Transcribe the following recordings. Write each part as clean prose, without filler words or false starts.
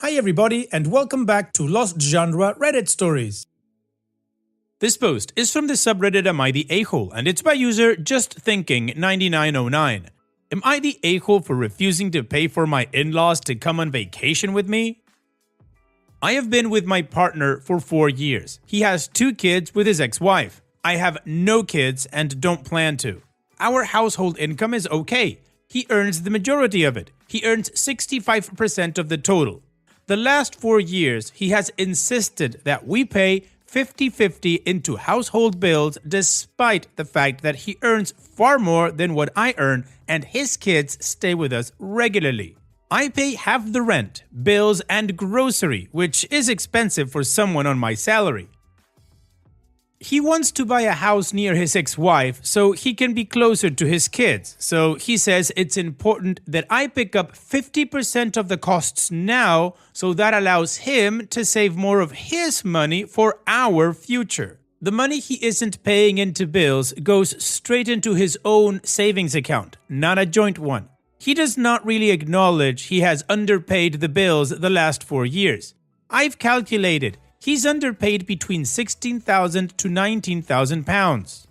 Hi everybody and welcome back to Lost Genre Reddit Stories. This post is from the subreddit Am I the A-hole and it's by user JustThinking9909. Am I the a-hole for refusing to pay for my in-laws to come on vacation with me? I have been with my partner for 4 years. He has 2 kids with his ex-wife. I have no kids and don't plan to. Our household income is okay. He earns the majority of it. He earns 65% of the total. The last 4 years, he has insisted that we pay 50-50 into household bills despite the fact that he earns far more than what I earn and his kids stay with us regularly. I pay half the rent, bills, and grocery, which is expensive for someone on my salary. He wants to buy a house near his ex-wife so he can be closer to his kids. So he says it's important that I pick up 50% of the costs now so that allows him to save more of his money for our future. The money he isn't paying into bills goes straight into his own savings account, not a joint one. He does not really acknowledge he has underpaid the bills the last 4 years. I've calculated he's underpaid between £16,000 to £19,000.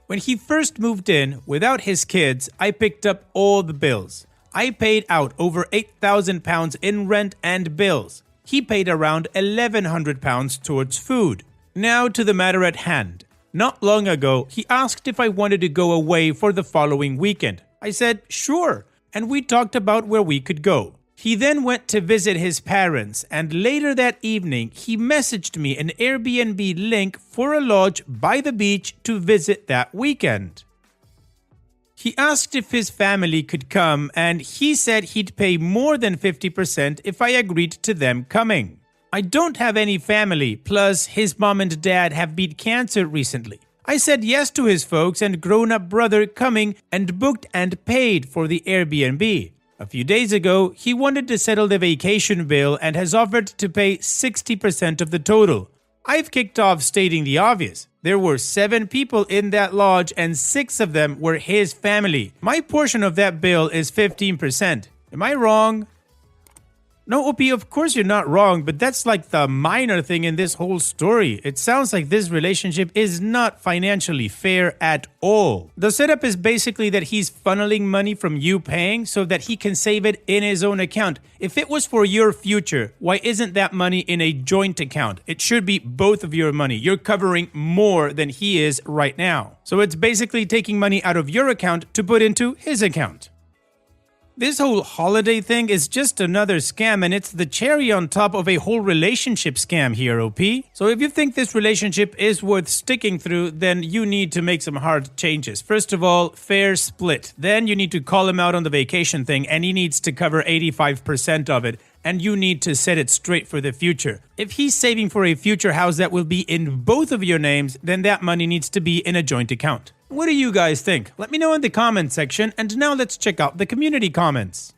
When he first moved in, without his kids, I picked up all the bills. I paid out over £8,000 in rent and bills. He paid around £1,100 towards food. Now to the matter at hand. Not long ago, he asked if I wanted to go away for the following weekend. I said, sure, and we talked about where we could go. He then went to visit his parents, and later that evening, he messaged me an Airbnb link for a lodge by the beach to visit that weekend. He asked if his family could come, and he said he'd pay more than 50% if I agreed to them coming. I don't have any family, plus his mom and dad have beat cancer recently. I said yes to his folks and grown-up brother coming and booked and paid for the Airbnb. A few days ago, he wanted to settle the vacation bill and has offered to pay 60% of the total. I've kicked off stating the obvious. There were 7 people in that lodge and 6 of them were his family. My portion of that bill is 15%. Am I wrong? No, OP, of course you're not wrong, but that's like the minor thing in this whole story. It sounds like this relationship is not financially fair at all. The setup is basically that he's funneling money from you paying so that he can save it in his own account. If it was for your future, why isn't that money in a joint account? It should be both of your money. You're covering more than he is right now. So it's basically taking money out of your account to put into his account. This whole holiday thing is just another scam, and it's the cherry on top of a whole relationship scam here, OP. So if you think this relationship is worth sticking through, then you need to make some hard changes. First of all, fair split. Then you need to call him out on the vacation thing, and he needs to cover 85% of it. And you need to set it straight for the future. If he's saving for a future house that will be in both of your names, then that money needs to be in a joint account. What do you guys think? Let me know in the comment section, and now let's check out the community comments.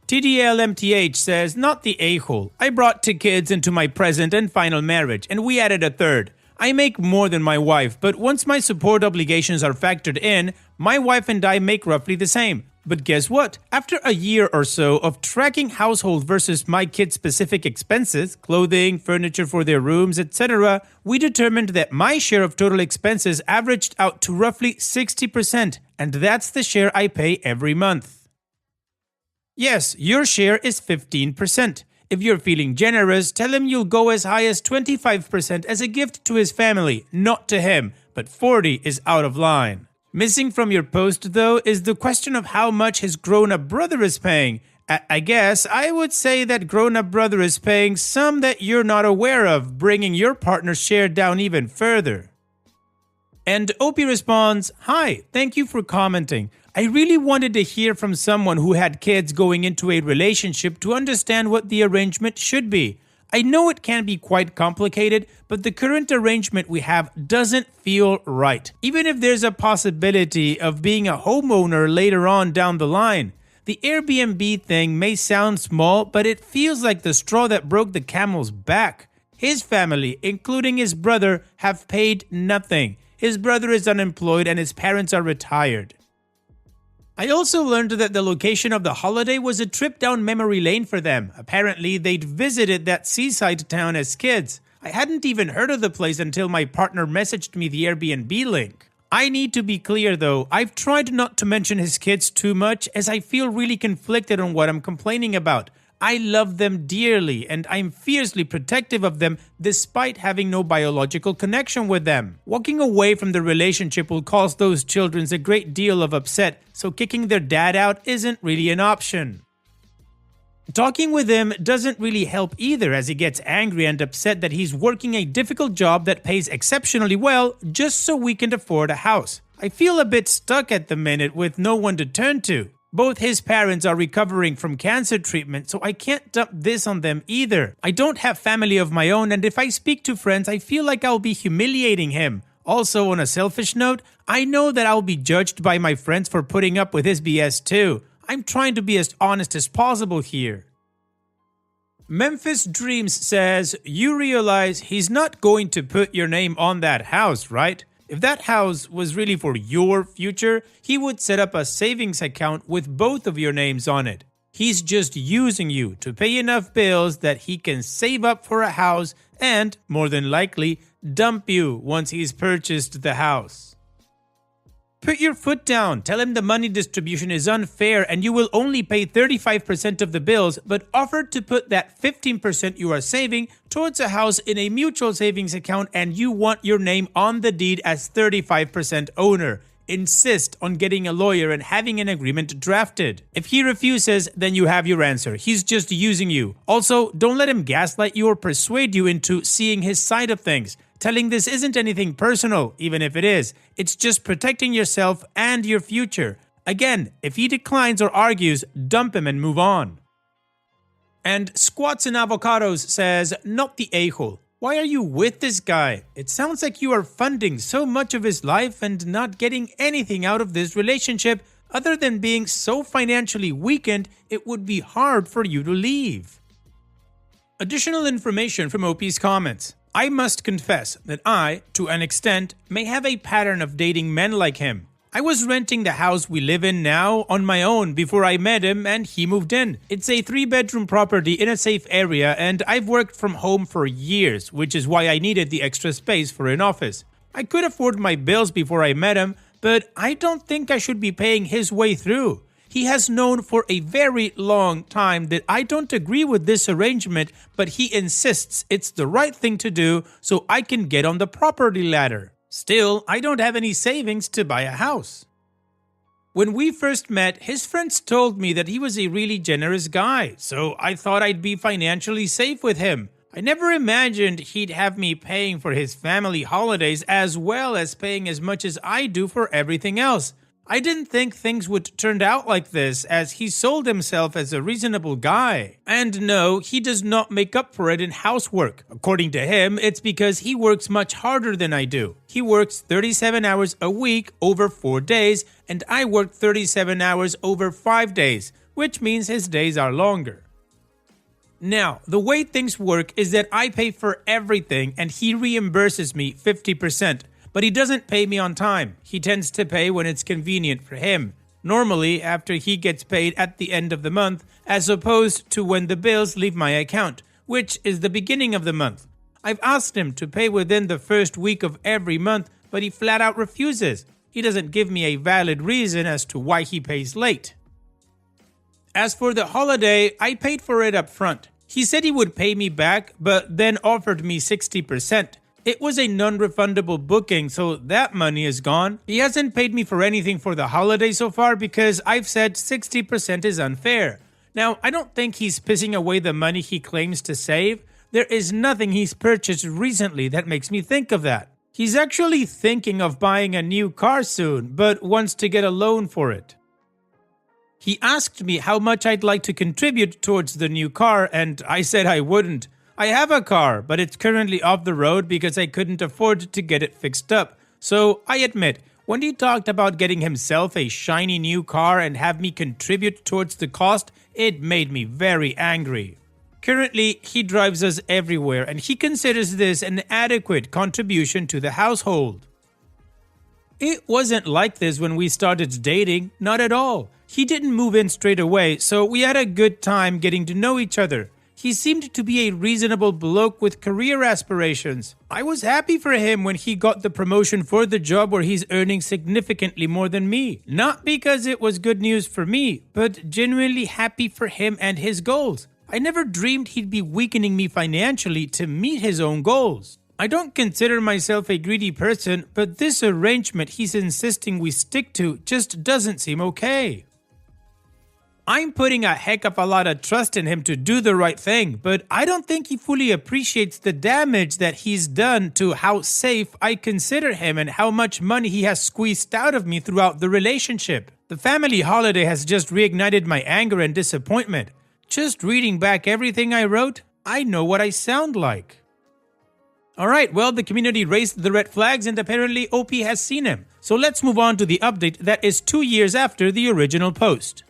TDLMTH says, not the a-hole. I brought 2 kids into my present and final marriage, and we added a 3rd. I make more than my wife, but once my support obligations are factored in, my wife and I make roughly the same. But guess what? After a year or so of tracking household versus my kids' specific expenses, clothing, furniture for their rooms, etc., we determined that my share of total expenses averaged out to roughly 60%, and that's the share I pay every month. Yes, your share is 15%. If you're feeling generous, tell him you'll go as high as 25% as a gift to his family, not to him, but 40 is out of line. Missing from your post, though, is the question of how much his grown-up brother is paying. I guess I would say that grown-up brother is paying some that you're not aware of, bringing your partner's share down even further. And OP responds, hi, thank you for commenting. I really wanted to hear from someone who had kids going into a relationship to understand what the arrangement should be. I know it can be quite complicated, but the current arrangement we have doesn't feel right. Even if there's a possibility of being a homeowner later on down the line. The Airbnb thing may sound small, but it feels like the straw that broke the camel's back. His family, including his brother, have paid nothing. His brother is unemployed and his parents are retired. I also learned that the location of the holiday was a trip down memory lane for them. Apparently, they'd visited that seaside town as kids. I hadn't even heard of the place until my partner messaged me the Airbnb link. I need to be clear though, I've tried not to mention his kids too much as I feel really conflicted on what I'm complaining about. I love them dearly and I'm fiercely protective of them despite having no biological connection with them. Walking away from the relationship will cause those children a great deal of upset, so kicking their dad out isn't really an option. Talking with him doesn't really help either, as he gets angry and upset that he's working a difficult job that pays exceptionally well just so we can afford a house. I feel a bit stuck at the minute with no one to turn to. Both his parents are recovering from cancer treatment, so I can't dump this on them either. I don't have family of my own, and if I speak to friends, I feel like I'll be humiliating him. Also, on a selfish note, I know that I'll be judged by my friends for putting up with his BS too. I'm trying to be as honest as possible here. Memphis Dreams says, you realize he's not going to put your name on that house, right? If that house was really for your future, he would set up a savings account with both of your names on it. He's just using you to pay enough bills that he can save up for a house and, more than likely, dump you once he's purchased the house. Put your foot down, tell him the money distribution is unfair and you will only pay 35% of the bills, but offer to put that 15% you are saving towards a house in a mutual savings account and you want your name on the deed as 35% owner. Insist on getting a lawyer and having an agreement drafted. If he refuses, then you have your answer. He's just using you. Also, don't let him gaslight you or persuade you into seeing his side of things. Telling this isn't anything personal, even if it is. It's just protecting yourself and your future. Again, if he declines or argues, dump him and move on. And Squats and Avocados says, not the a-hole. Why are you with this guy? It sounds like you are funding so much of his life and not getting anything out of this relationship other than being so financially weakened, it would be hard for you to leave. Additional information from OP's comments. I must confess that I, to an extent, may have a pattern of dating men like him. I was renting the house we live in now on my own before I met him and he moved in. It's a 3-bedroom property in a safe area and I've worked from home for years, which is why I needed the extra space for an office. I could afford my bills before I met him, but I don't think I should be paying his way through. He has known for a very long time that I don't agree with this arrangement, but he insists it's the right thing to do so I can get on the property ladder. Still, I don't have any savings to buy a house. When we first met, his friends told me that he was a really generous guy, so I thought I'd be financially safe with him. I never imagined he'd have me paying for his family holidays as well as paying as much as I do for everything else. I didn't think things would turn out like this, as he sold himself as a reasonable guy. And no, he does not make up for it in housework. According to him, it's because he works much harder than I do. He works 37 hours a week over 4 days, and I work 37 hours over 5 days, which means his days are longer. Now, the way things work is that I pay for everything and he reimburses me 50%. But he doesn't pay me on time. He tends to pay when it's convenient for him. Normally after he gets paid at the end of the month, as opposed to when the bills leave my account, which is the beginning of the month. I've asked him to pay within the first week of every month, but he flat out refuses. He doesn't give me a valid reason as to why he pays late. As for the holiday, I paid for it up front. He said he would pay me back, but then offered me 60%. It was a non-refundable booking, so that money is gone. He hasn't paid me for anything for the holiday so far because I've said 60% is unfair. Now, I don't think he's pissing away the money he claims to save. There is nothing he's purchased recently that makes me think of that. He's actually thinking of buying a new car soon, but wants to get a loan for it. He asked me how much I'd like to contribute towards the new car, and I said I wouldn't. I have a car, but it's currently off the road because I couldn't afford to get it fixed up. So I admit, when he talked about getting himself a shiny new car and have me contribute towards the cost, it made me very angry. Currently, he drives us everywhere and he considers this an adequate contribution to the household. It wasn't like this when we started dating, not at all. He didn't move in straight away, so we had a good time getting to know each other. He seemed to be a reasonable bloke with career aspirations. I was happy for him when he got the promotion for the job where he's earning significantly more than me. Not because it was good news for me, but genuinely happy for him and his goals. I never dreamed he'd be weakening me financially to meet his own goals. I don't consider myself a greedy person, but this arrangement he's insisting we stick to just doesn't seem okay. I'm putting a heck of a lot of trust in him to do the right thing, but I don't think he fully appreciates the damage that he's done to how safe I consider him and how much money he has squeezed out of me throughout the relationship. The family holiday has just reignited my anger and disappointment. Just reading back everything I wrote, I know what I sound like. Alright, well, the community raised the red flags and apparently OP has seen him. So let's move on to the update that is 2 years after the original post.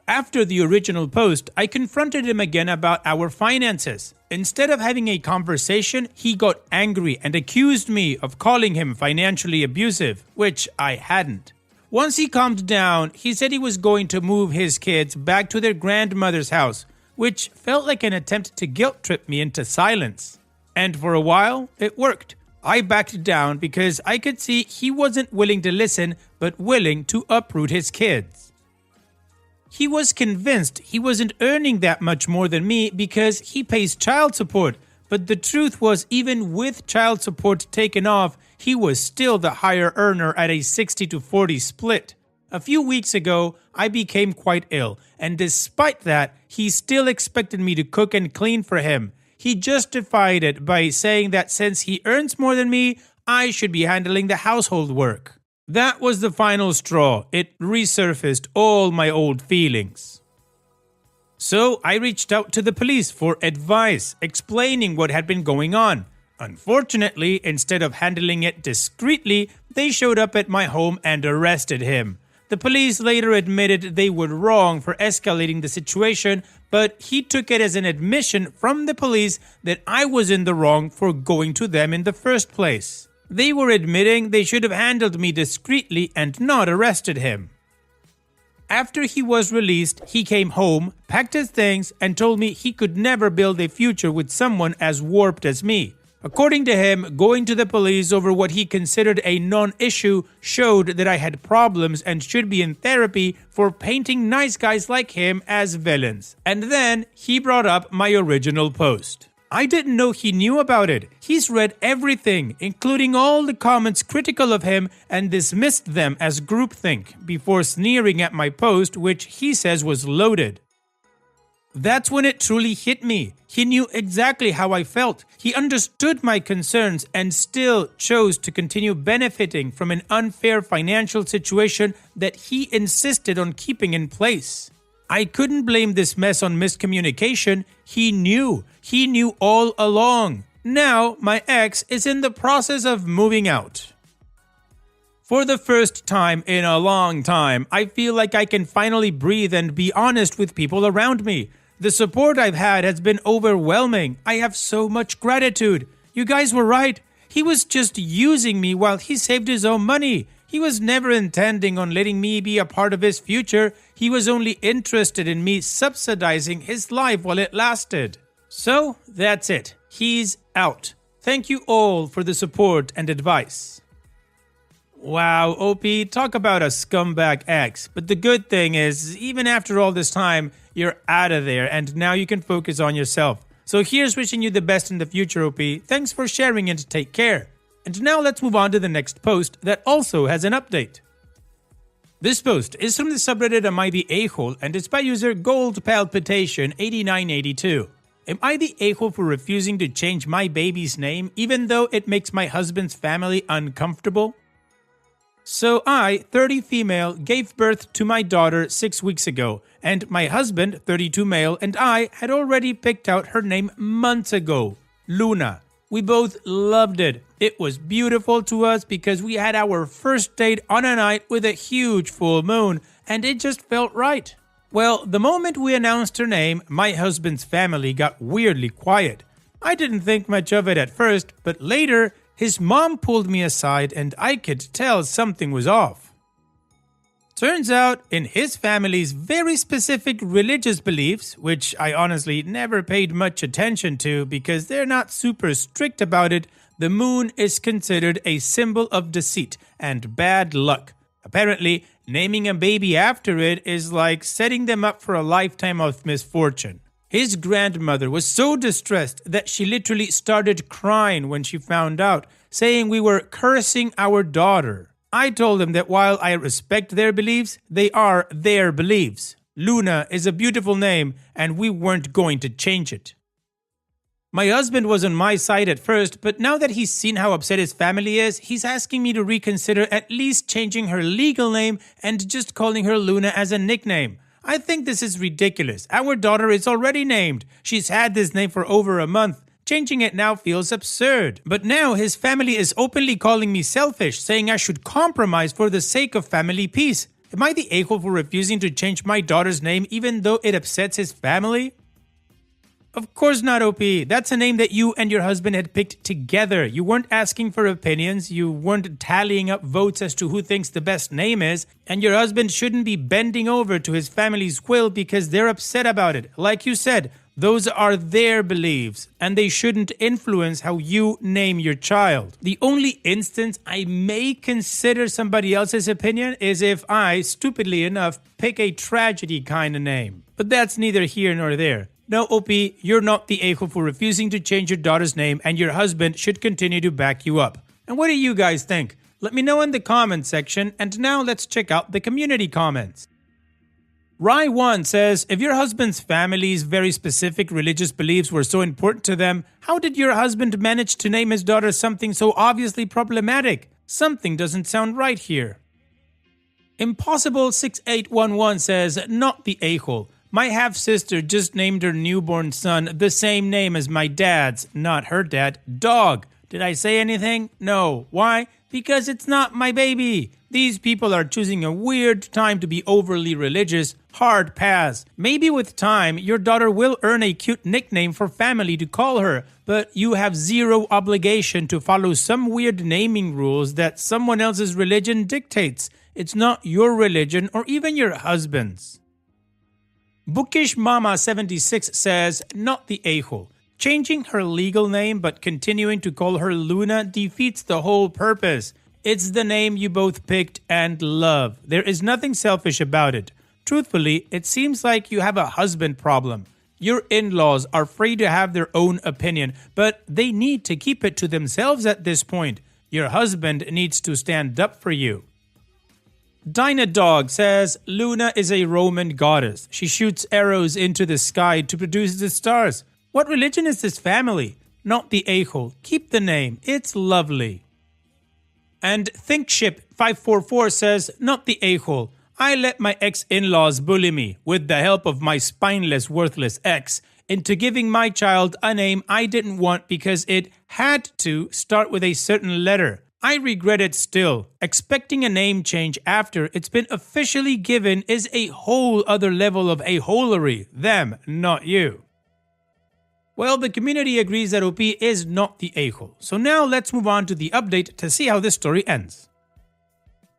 After the original post, I confronted him again about our finances. Instead of having a conversation, he got angry and accused me of calling him financially abusive, which I hadn't. Once he calmed down, he said he was going to move his kids back to their grandmother's house, which felt like an attempt to guilt trip me into silence. And for a while, it worked. I backed down because I could see he wasn't willing to listen, but willing to uproot his kids. He was convinced he wasn't earning that much more than me because he pays child support, but the truth was even with child support taken off, he was still the higher earner at a 60-40 split. A few weeks ago, I became quite ill, and despite that, he still expected me to cook and clean for him. He justified it by saying that since he earns more than me, I should be handling the household work. That was the final straw. It resurfaced all my old feelings. So I reached out to the police for advice, explaining what had been going on. Unfortunately, instead of handling it discreetly, they showed up at my home and arrested him. The police later admitted they were wrong for escalating the situation, but he took it as an admission from the police that I was in the wrong for going to them in the first place. They were admitting they should have handled me discreetly and not arrested him. After he was released, he came home, packed his things, and told me he could never build a future with someone as warped as me. According to him, going to the police over what he considered a non-issue showed that I had problems and should be in therapy for painting nice guys like him as villains. And then he brought up my original post. I didn't know he knew about it. He's read everything, including all the comments critical of him, and dismissed them as groupthink before sneering at my post, which he says was loaded. That's when it truly hit me. He knew exactly how I felt. He understood my concerns and still chose to continue benefiting from an unfair financial situation that he insisted on keeping in place. I couldn't blame this mess on miscommunication. He knew all along. Now, my ex is in the process of moving out. For the first time in a long time, I feel like I can finally breathe and be honest with people around me. The support I've had has been overwhelming. I have so much gratitude. You guys were right. He was just using me while he saved his own money. He was never intending on letting me be a part of his future. He was only interested in me subsidizing his life while it lasted. So, that's it. He's out. Thank you all for the support and advice. Wow, OP, talk about a scumbag ex. But the good thing is, even after all this time, you're out of there and now you can focus on yourself. So here's wishing you the best in the future, OP. Thanks for sharing and take care. And now let's move on to the next post that also has an update. This post is from the subreddit Am I the A-hole and it's by user Gold Palpitation 8982. Am I the a-hole for refusing to change my baby's name even though it makes my husband's family uncomfortable? So I, 30 female, gave birth to my daughter 6 weeks ago, and my husband, 32 male, and I had already picked out her name months ago, Luna. We both loved it. It was beautiful to us because we had our first date on a night with a huge full moon, and it just felt right. Well, the moment we announced her name, my husband's family got weirdly quiet. I didn't think much of it at first, but later, His mom pulled me aside and I could tell something was off. Turns out, in his family's very specific religious beliefs, which I honestly never paid much attention to because they're not super strict about it, the moon is considered a symbol of deceit and bad luck. Apparently, naming a baby after it is like setting them up for a lifetime of misfortune. His grandmother was so distressed that she literally started crying when she found out, saying we were cursing our daughter. I told him that while I respect their beliefs, they are their beliefs. Luna is a beautiful name and we weren't going to change it. My husband was on my side at first, but now that he's seen how upset his family is, he's asking me to reconsider at least changing her legal name and just calling her Luna as a nickname. I think this is ridiculous. Our daughter is already named. She's had this name for over a month. Changing it now feels absurd. But now his family is openly calling me selfish, saying I should compromise for the sake of family peace. Am I the a-hole for refusing to change my daughter's name even though it upsets his family? Of course not, OP. That's a name that you and your husband had picked together. You weren't asking for opinions, you weren't tallying up votes as to who thinks the best name is, and your husband shouldn't be bending over to his family's will because they're upset about it. Like you said, those are their beliefs, and they shouldn't influence how you name your child. The only instance I may consider somebody else's opinion is if I, stupidly enough, pick a tragedy kind of name. But that's neither here nor there. No, OP, you're not the a-hole for refusing to change your daughter's name, and your husband should continue to back you up. And what do you guys think? Let me know in the comment section, and now let's check out the community comments. Rye1 says, if your husband's family's very specific religious beliefs were so important to them, how did your husband manage to name his daughter something so obviously problematic? Something doesn't sound right here. Impossible6811 says, not the a-hole. My half-sister just named her newborn son the same name as my dad's, not her dad, Dog. Did I say anything? No. Why? Because it's not my baby. These people are choosing a weird time to be overly religious. Hard pass. Maybe with time, your daughter will earn a cute nickname for family to call her, but you have zero obligation to follow some weird naming rules that someone else's religion dictates. It's not your religion or even your husband's. Bookish Mama 76 says, not the a-hole. Changing her legal name but continuing to call her Luna defeats the whole purpose. It's the name you both picked and love. There is nothing selfish about it. Truthfully, it seems like you have a husband problem. Your in-laws are free to have their own opinion, but they need to keep it to themselves at this point. Your husband needs to stand up for you. Dynadog says, Luna is a Roman goddess. She shoots arrows into the sky to produce the stars. What religion is this family? Not the a-hole. Keep the name. It's lovely. And ThinkShip544 says, not the a-hole. I let my ex-in-laws bully me, with the help of my spineless, worthless ex, into giving my child a name I didn't want because it had to start with a certain letter. I regret it still. Expecting a name change after it's been officially given is a whole other level of a-holery. Them, not you. Well, the community agrees that OP is not the a-hole. So now let's move on to the update to see how this story ends.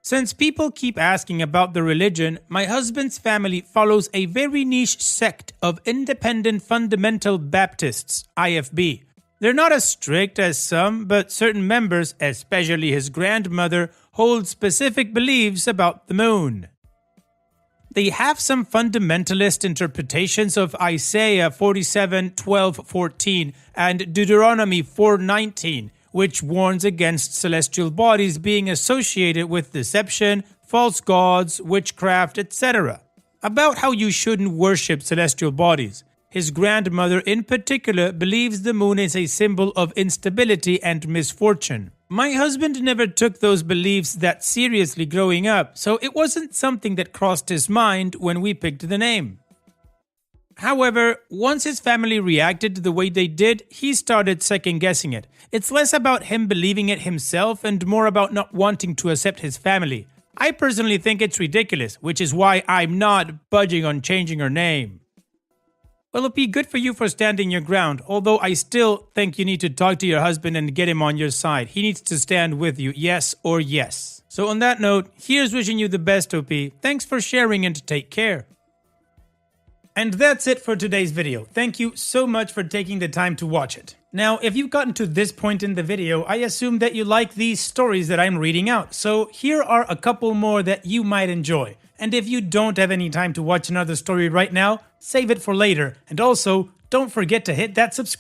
Since people keep asking about the religion, my husband's family follows a very niche sect of Independent Fundamental Baptists, IFB. They're not as strict as some, but certain members, especially his grandmother, hold specific beliefs about the moon. They have some fundamentalist interpretations of Isaiah 47:12-14 and Deuteronomy 4:19, which warns against celestial bodies being associated with deception, false gods, witchcraft, etc. About how you shouldn't worship celestial bodies. His grandmother in particular believes the moon is a symbol of instability and misfortune. My husband never took those beliefs that seriously growing up, so it wasn't something that crossed his mind when we picked the name. However, once his family reacted the way they did, he started second-guessing it. It's less about him believing it himself and more about not wanting to accept his family. I personally think it's ridiculous, which is why I'm not budging on changing her name. Well, it'll be good for you for standing your ground, although I still think you need to talk to your husband and get him on your side. He needs to stand with you, yes or yes. So on that note, here's wishing you the best, OP. Thanks for sharing and take care. And that's it for today's video. Thank you so much for taking the time to watch it. Now, if you've gotten to this point in the video, I assume that you like these stories that I'm reading out. So here are a couple more that you might enjoy. And if you don't have any time to watch another story right now, save it for later. And also, don't forget to hit that subscribe